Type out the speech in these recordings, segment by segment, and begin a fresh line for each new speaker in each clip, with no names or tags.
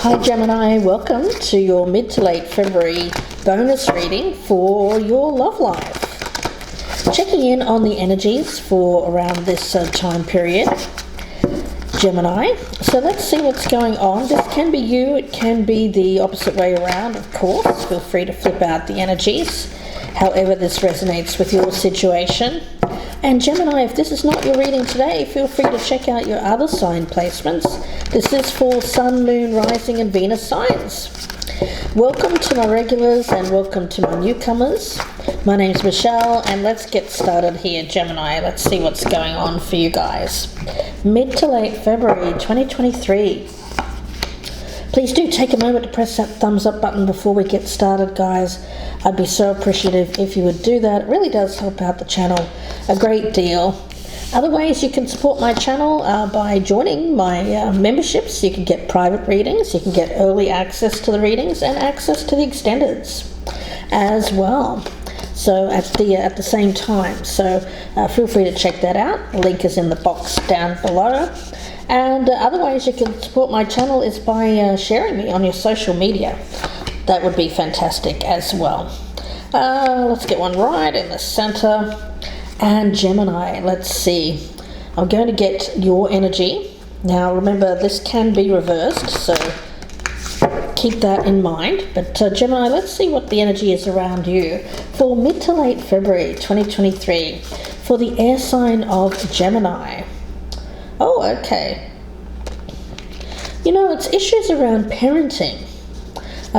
Hi Gemini, welcome to your mid to late February bonus reading for your love life. Checking in on the energies for around this time period, Gemini. So let's see what's going on. This can be you, it can be the opposite way around, of course. Feel free to flip out the energies, however this resonates with your situation. And Gemini, if this is not your reading today, feel free to check out your other sign placements. This is for Sun, Moon, Rising and Venus signs. Welcome to my regulars and welcome to my newcomers. My name's Michelle and let's get started here, Gemini. Let's see what's going on for you guys. Mid to late February 2023. Please do take a moment to press that thumbs up button before we get started, guys. I'd be so appreciative if you would do that. It really does help out the channel a great deal. Other ways you can support my channel by joining my memberships. You can get private readings, you can get early access to the readings and access to the extendeds as well. So at the same time. So feel free to check that out. The link is in the box down below. And other ways you can support my channel is by sharing me on your social media. That would be fantastic as well. Let's get one right in the center. And Gemini, let's see. I'm going to get your energy. Now remember, this can be reversed, so keep that in mind. But Gemini, let's see what the energy is around you for mid to late February 2023 for the air sign of Gemini. Oh, okay. You know, it's issues around parenting.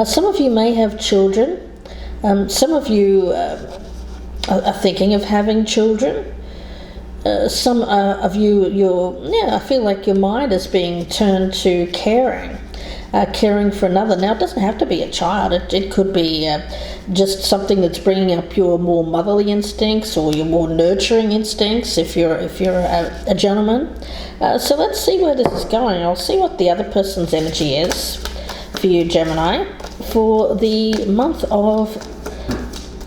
Some of you may have children. Some of you are thinking of having children. Some of you, I feel like your mind is being turned to caring for another. Now, it doesn't have to be a child. It could be just something that's bringing up your more motherly instincts or your more nurturing instincts if you're a gentleman. So let's see where this is going. I'll see what the other person's energy is for you, Gemini, for the month of,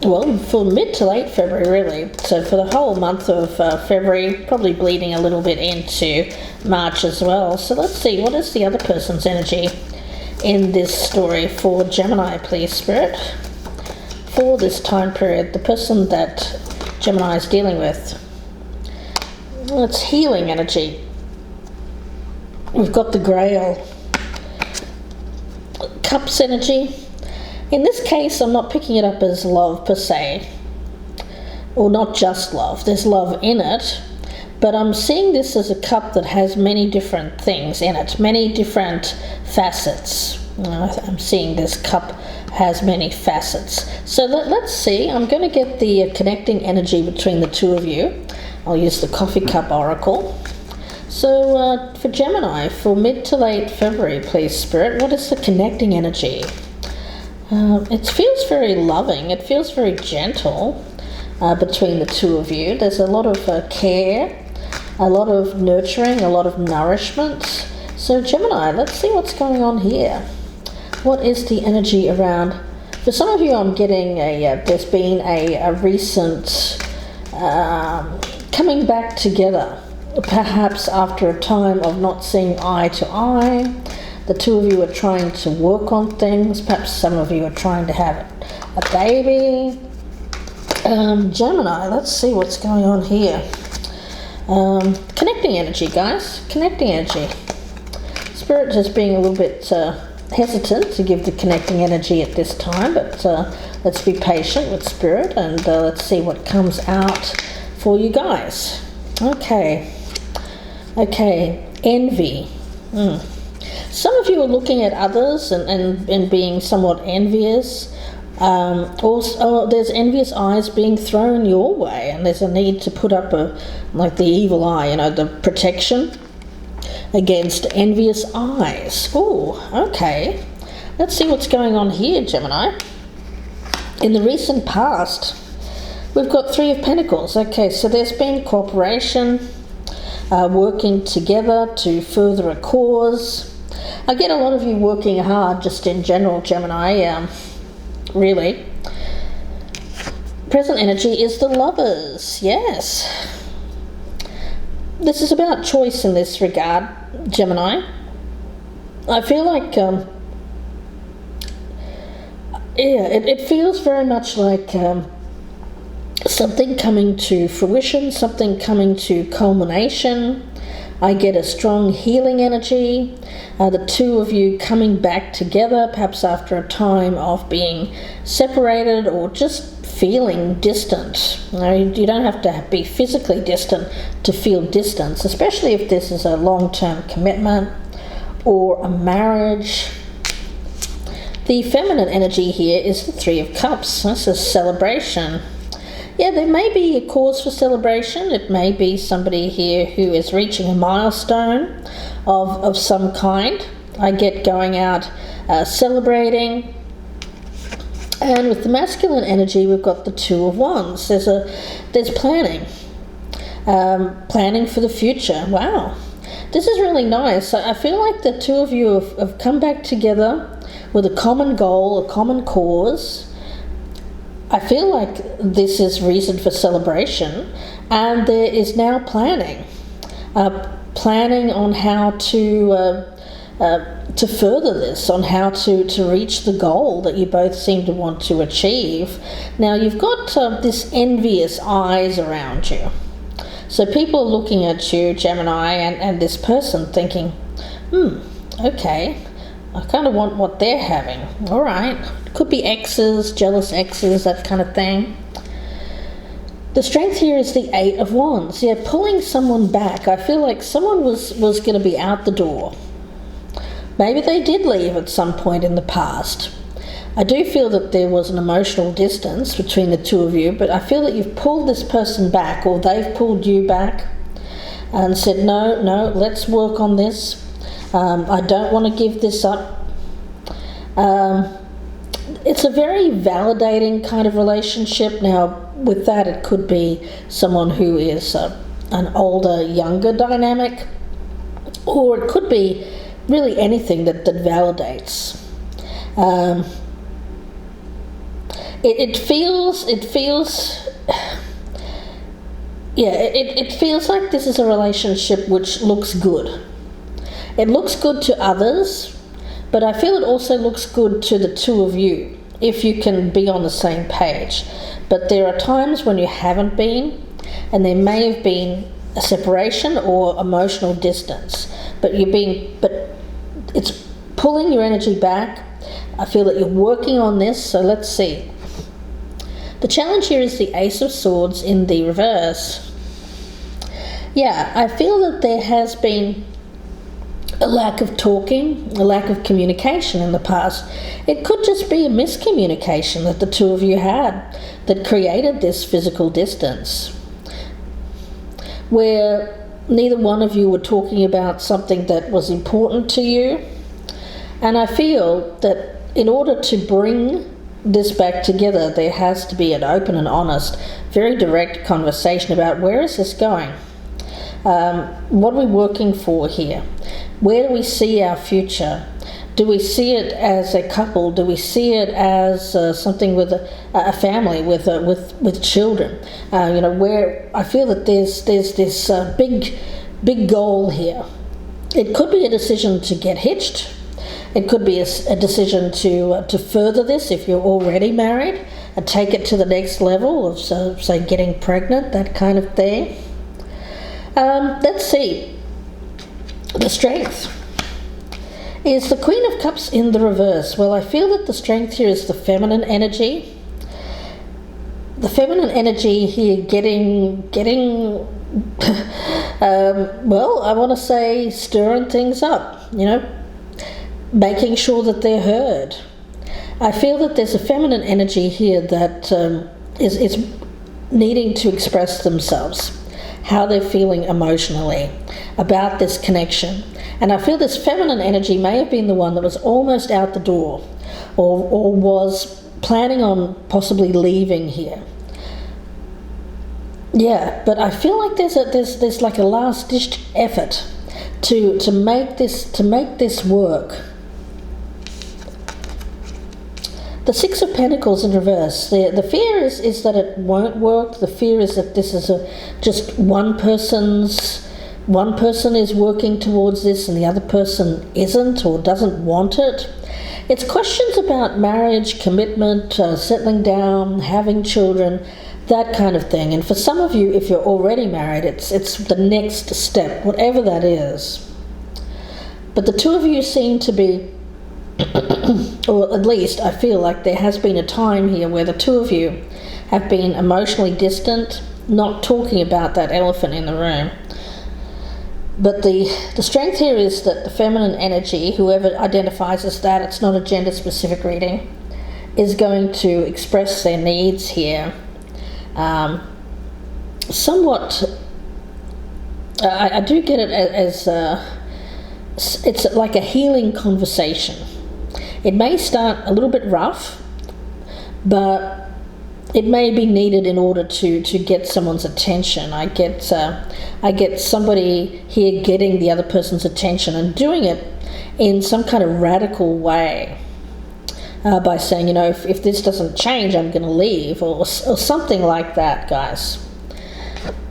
well, for mid to late February, really. So for the whole month of February, probably bleeding a little bit into March as well. So let's see, what is the other person's energy in this story for Gemini, please, Spirit, for this time period, the person that Gemini is dealing with. It's healing energy. We've got the Grail. Cups energy. In this case, I'm not picking it up as love per se, or not just love. There's love in it, but I'm seeing this as a cup that has many different things in it, many different facets. I'm seeing this cup has many facets. So let's see. I'm going to get the connecting energy between the two of you. I'll use the coffee cup oracle. So for Gemini, for mid to late February, please, Spirit, what is the connecting energy? It feels very loving. It feels very gentle between the two of you. There's a lot of care, a lot of nurturing, a lot of nourishment. So Gemini, let's see what's going on here. What is the energy around? For some of you, I'm getting there's been a recent coming back together, perhaps after a time of not seeing eye to eye. The two of you are trying to work on things. Perhaps some of you are trying to have a baby. Gemini, let's see what's going on here. Connecting energy, guys. Connecting energy. Spirit just being a little bit hesitant to give the connecting energy at this time, but let's be patient with Spirit and let's see what comes out for you guys. Okay. Envy. Some of you are looking at others and being somewhat envious. Also, there's envious eyes being thrown your way, and there's a need to put up like the evil eye, the protection against envious eyes. Oh, okay. Let's see what's going on here, Gemini. In the recent past, we've got Three of Pentacles. Okay, so there's been cooperation, working together to further a cause. I get a lot of you working hard just in general, Gemini, really. Present energy is the Lovers, yes. This is about choice in this regard, Gemini. I feel like Yeah, it feels very much like something coming to fruition, something coming to culmination. I get a strong healing energy. The two of you coming back together, perhaps after a time of being separated or just feeling distant. You don't have to be physically distant to feel distance, especially if this is a long-term commitment or a marriage. The feminine energy here is the Three of Cups. This is celebration. Yeah, there may be a cause for celebration. It may be somebody here who is reaching a milestone of some kind. I get going out celebrating. And with the masculine energy, we've got the Two of Wands. There's planning. Planning for the future. Wow. This is really nice. I feel like the two of you have come back together with a common goal, a common cause. I feel like this is reason for celebration, and there is now planning. Planning on how to further this, on how to reach the goal that you both seem to want to achieve. Now you've got this envious eyes around you. So people are looking at you, Gemini, and this person thinking, okay, I kind of want what they're having. All right. Could be exes, jealous exes, that kind of thing. The strength here is the Eight of Wands. Yeah, pulling someone back. I feel like someone was going to be out the door. Maybe they did leave at some point in the past. I do feel that there was an emotional distance between the two of you, but I feel that you've pulled this person back, or they've pulled you back and said, no, let's work on this. I don't want to give this up. It's a very validating kind of relationship. Now, with that, it could be someone who is an older, younger dynamic, or it could be really anything that validates. It feels like this is a relationship which looks good. It looks good to others, but I feel it also looks good to the two of you if you can be on the same page. But there are times when you haven't been, and there may have been a separation or emotional distance, but it's pulling your energy back. I feel that you're working on this, so let's see. The challenge here is the Ace of Swords in the reverse. Yeah, I feel that there has been a lack of talking, a lack of communication in the past. It could just be a miscommunication that the two of you had that created this physical distance, where neither one of you were talking about something that was important to you. And I feel that in order to bring this back together, there has to be an open and honest, very direct conversation about where is this going? What are we working for here? Where do we see our future? Do we see it as a couple? Do we see it as something with a family, with children? Where I feel that there's this big goal here. It could be a decision to get hitched. It could be a decision to further this if you're already married and take it to the next level of, say, getting pregnant, that kind of thing. Let's see. The strength is the Queen of Cups in the reverse. Well, I feel that the strength here is the feminine energy. The feminine energy here getting well, I want to say stirring things up, making sure that they're heard. I feel that there's a feminine energy here that is needing to express themselves, how they're feeling emotionally about this connection. And I feel this feminine energy may have been the one that was almost out the door, or was planning on possibly leaving here. Yeah, but I feel like there's like a last ditch effort to make this work. The Six of Pentacles in reverse. The fear is that it won't work. The fear is that this is just one person is working towards this and the other person isn't or doesn't want it. It's questions about marriage, commitment, settling down, having children, that kind of thing. And for some of you, if you're already married, it's the next step, whatever that is. But the two of you seem to be, or at least I feel like there has been a time here where the two of you have been emotionally distant, not talking about that elephant in the room. But the strength here is that the feminine energy, whoever identifies as that, it's not a gender-specific reading, is going to express their needs here. Somewhat, I do get it as it's like a healing conversation. It may start a little bit rough, but it may be needed in order to get someone's attention. I get somebody here getting the other person's attention and doing it in some kind of radical way, by saying, if this doesn't change, I'm going to leave, or something like that, guys.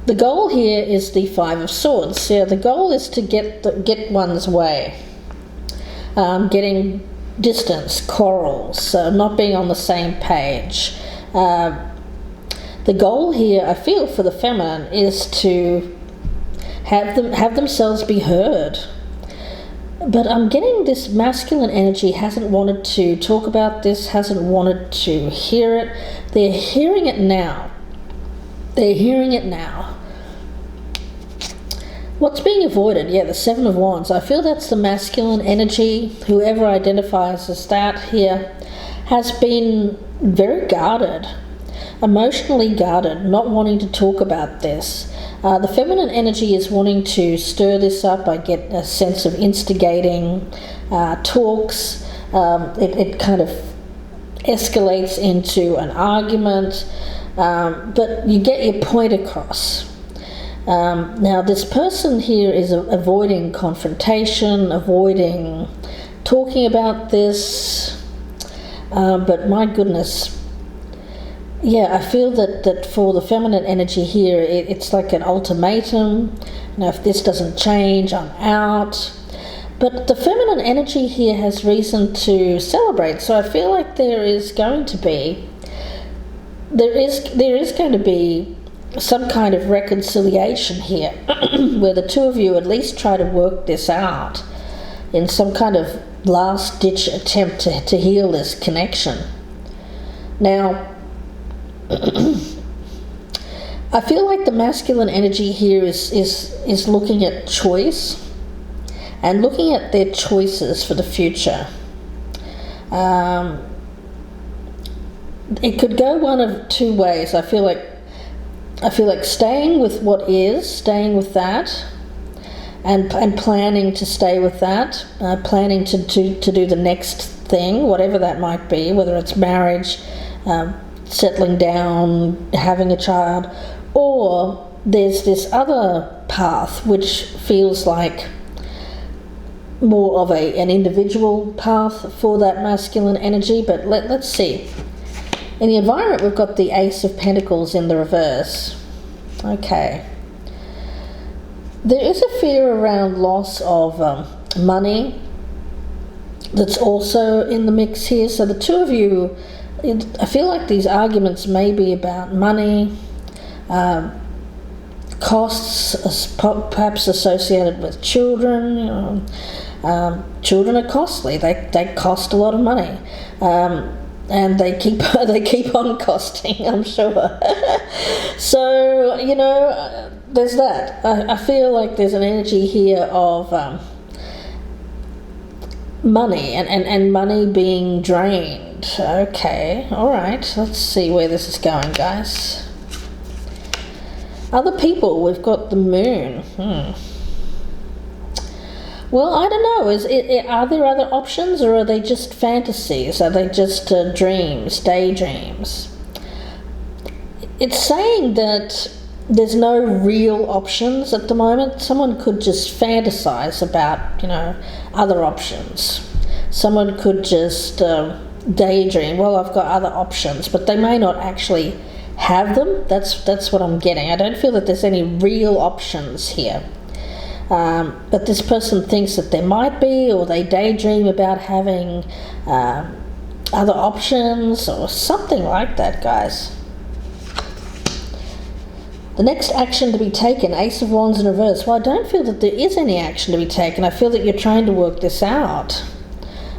The goal here is the Five of Swords. Yeah, the goal is to get one's way, getting distance, quarrels, not being on the same page. The goal here, I feel, for the feminine is to have themselves be heard. But I'm getting this masculine energy hasn't wanted to talk about this, hasn't wanted to hear it. They're hearing it now. They're hearing it now. What's being avoided? Yeah, the Seven of Wands. I feel that's the masculine energy. Whoever identifies as that here has been very guarded, emotionally guarded, not wanting to talk about this. The feminine energy is wanting to stir this up. I get a sense of instigating talks. It kind of escalates into an argument, but you get your point across. Now, this person here is avoiding confrontation, avoiding talking about this, but my goodness, yeah, I feel that for the feminine energy here, it's like an ultimatum. If this doesn't change, I'm out. But the feminine energy here has reason to celebrate. So I feel like there is going to be some kind of reconciliation here, where the two of you at least try to work this out in some kind of last-ditch attempt to heal this connection. Now, I feel like the masculine energy here is looking at choice and looking at their choices for the future. It could go one of two ways. I feel like staying with what is, staying with that, and planning to stay with that, planning to do the next thing, whatever that might be, whether it's marriage, settling down, having a child, or there's this other path which feels like more of an individual path for that masculine energy. But let's see. In the environment, we've got the Ace of Pentacles in the reverse. Okay. There is a fear around loss of money that's also in the mix here. So the two of you, I feel like these arguments may be about money, costs perhaps associated with children. Children are costly. They cost a lot of money. And they keep on costing, I'm sure. So, there's that. I feel like there's an energy here of money and money being drained. Okay, all right. Let's see where this is going, guys. Other people, we've got the moon. Well, I don't know. Are there other options, or are they just fantasies? Are they just dreams, daydreams? It's saying that there's no real options at the moment. Someone could just fantasize about, other options. Someone could just daydream, well, I've got other options, but they may not actually have them. That's what I'm getting. I don't feel that there's any real options here. but this person thinks that there might be, or they daydream about having other options or something like that, guys. The next action to be taken, Ace of Wands in reverse. Well, I don't feel that there is any action to be taken. I feel that you're trying to work this out.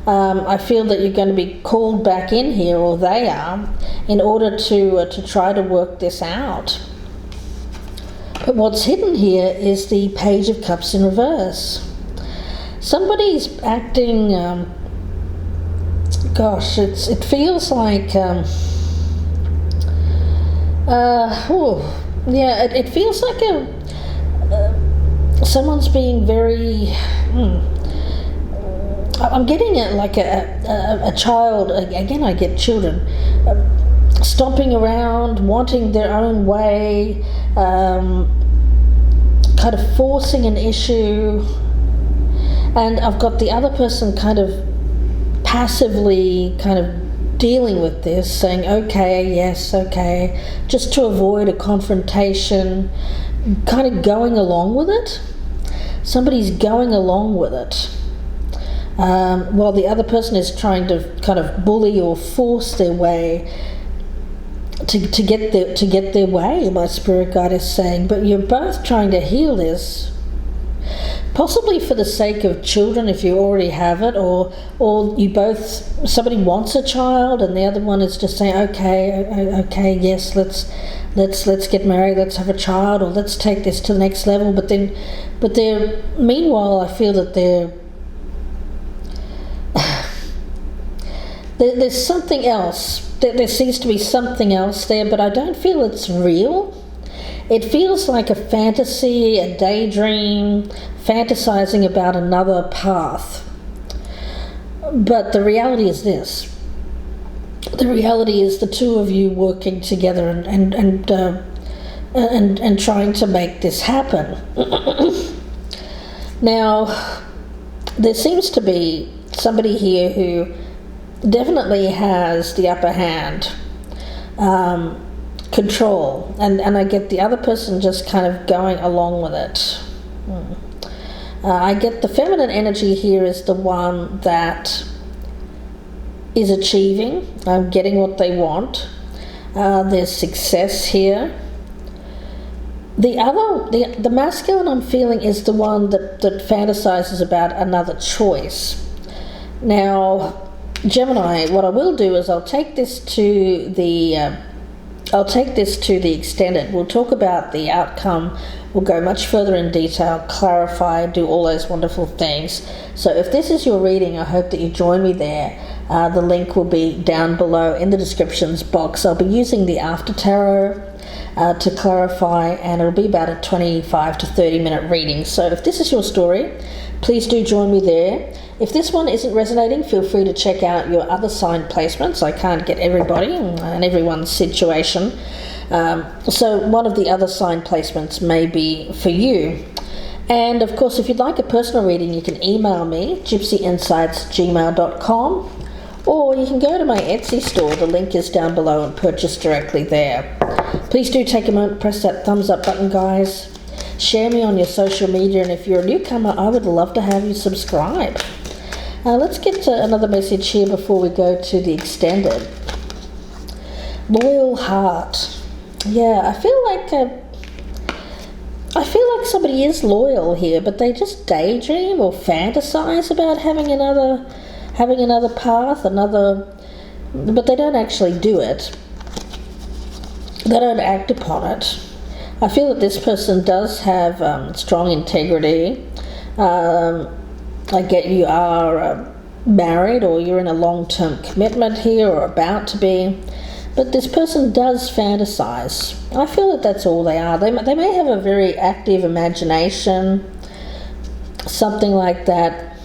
I feel that you're going to be called back in here, or they are, in order to try to work this out. But what's hidden here is the Page of Cups in reverse. Somebody's acting, gosh, it feels like, it feels like someone's being very, I'm getting it like a child, again I get children, stomping around, wanting their own way, kind of forcing an issue, and I've got the other person kind of passively kind of dealing with this, saying okay, yes, okay, just to avoid a confrontation, kind of going along with it. Somebody's going along with it, while the other person is trying to kind of bully or force their way to get their way, my spirit guide is saying. But you're both trying to heal this, possibly for the sake of children if you already have it, or you both, somebody wants a child and the other one is just saying okay, yes, let's get married, let's have a child, or let's take this to the next level. But they're meanwhile, I feel that there's something else. There seems to be something else there, but I don't feel it's real. It feels like a fantasy, a daydream, fantasizing about another path. But the reality is this. The reality is the two of you working together and trying to make this happen. Now, there seems to be somebody here who definitely has the upper hand, control, and I get the other person just kind of going along with it. I get the feminine energy here is the one that is achieving, getting what they want. There's success here. The masculine I'm feeling is the one that fantasizes about another choice. Now, Gemini, what I will do is I'll take this to the extended. We'll talk about the outcome. We'll go much further in detail, clarify, do all those wonderful things. So if this is your reading, I hope that you join me there. The link will be down below in the descriptions box. I'll be using the after tarot to clarify, and it'll be about a 25 to 30 minute reading. So if this is your story, please do join me there. If this one isn't resonating, feel free to check out your other sign placements. I can't get everybody and everyone's situation. So one of the other sign placements may be for you. And of course, if you'd like a personal reading, you can email me, gypsyinsights@gmail.com, or you can go to my Etsy store. The link is down below, and purchase directly there. Please do take a moment, press that thumbs up button, guys. Share me on your social media, and if you're a newcomer, I would love to have you subscribe. Let's get to another message here before we go to the extended. Loyal heart. Yeah, I feel like somebody is loyal here, but they just daydream or fantasize about having another path, but they don't actually do it. They don't act upon it. I feel that this person does have strong integrity. I get you are married, or you're in a long-term commitment here, or about to be. But this person does fantasize. I feel that that's all they are. They may have a very active imagination, something like that.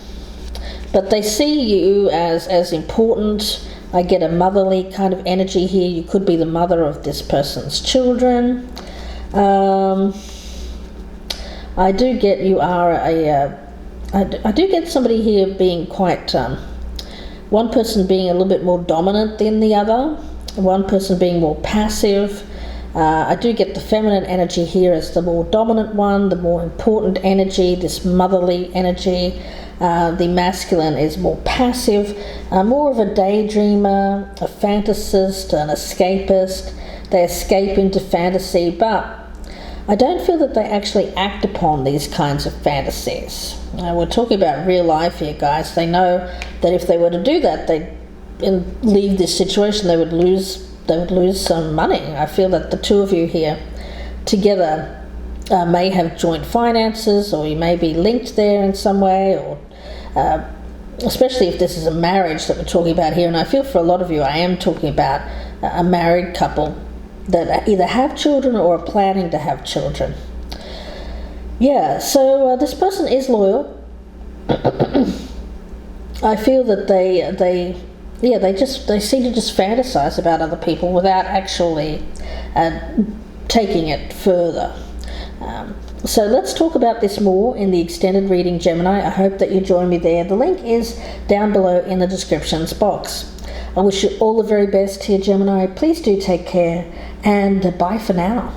But they see you as important. I get a motherly kind of energy here. You could be the mother of this person's children. I do get you are I do get somebody here being quite, one person being a little bit more dominant than the other, one person being more passive, I do get the feminine energy here as the more dominant one, the more important energy, this motherly energy. The masculine is more passive, more of a daydreamer, a fantasist, an escapist. They escape into fantasy, but I don't feel that they actually act upon these kinds of fantasies. We're talking about real life here, guys. They know that if they were to do that, they'd leave this situation, they would lose some money. I feel that the two of you here together may have joint finances, or you may be linked there in some way, or especially if this is a marriage that we're talking about here. And I feel for a lot of you, I am talking about a married couple that either have children or are planning to have children. Yeah, so this person is loyal. I feel that they seem to just fantasize about other people without actually taking it further. So let's talk about this more in the extended reading, Gemini. I hope that you join me there. The link is down below in the descriptions box. I wish you all the very best here, Gemini. Please do take care, and bye for now.